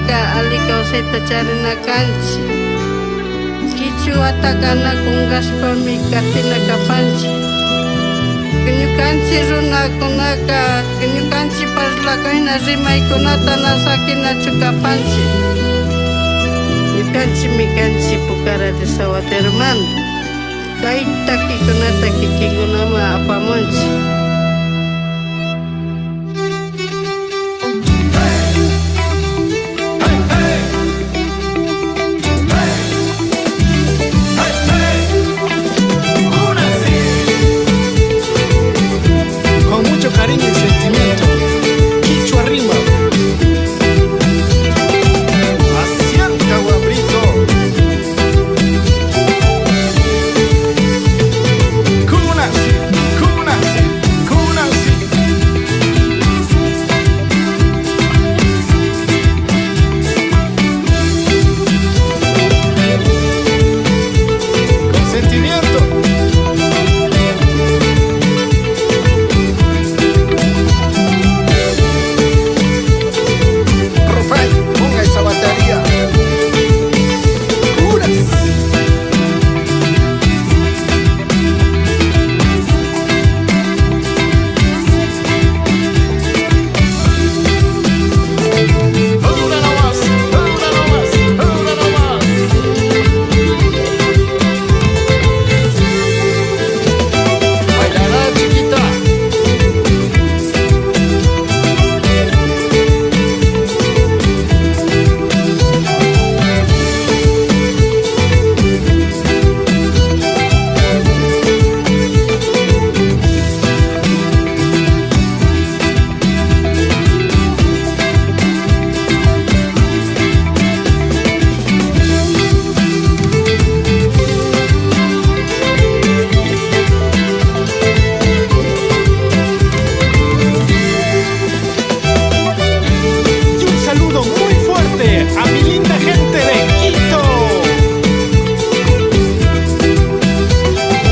Llank'anaka ali kawsayta charinakanchik. Kichwata kana kunqashpami katina kapanchik. Ñukanchik runakunaka ñukanchik parlakayna rimaykunata nasakinachu kapanchik. Ñukanchikmi kanchik Pucara de Sawatermanta. Kay takikunata kikinkunaman apamunchik. Cariño y sentimiento, Quichua rima. Asienta guabrito. Kunasi, kunasi, kunasi. Con sentimiento. A mi linda gente de Quito.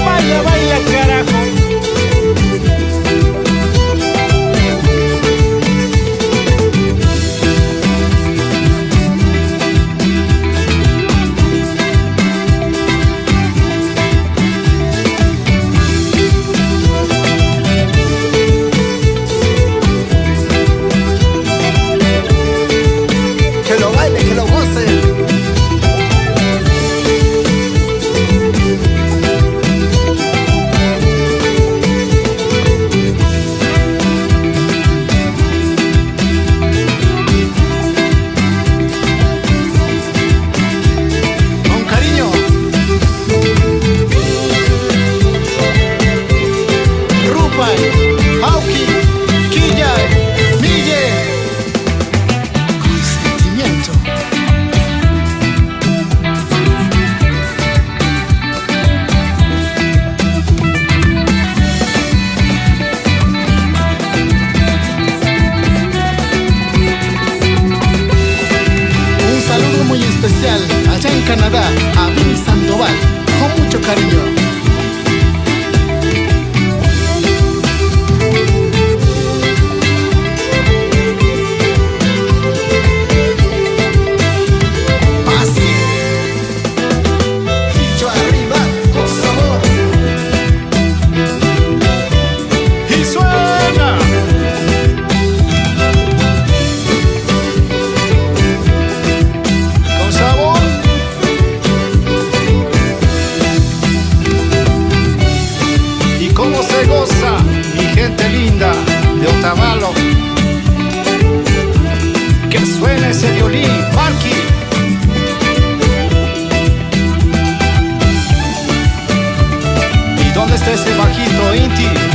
Baila, baila, carajo. Que lo baile, que lo goce. Con cariño. Rupay, Hauki, Quilla, Mille. Con sentimiento. Un saludo muy especial allá en Canadá, a Vini Sandoval, con mucho cariño. Así. Quichua arriba, con sabor. Y suena. Con sabor. Y cómo se goza, mi gente linda de Otavalo. Que suene ese violín, Marky. ¿Y dónde está ese bajito, Inti?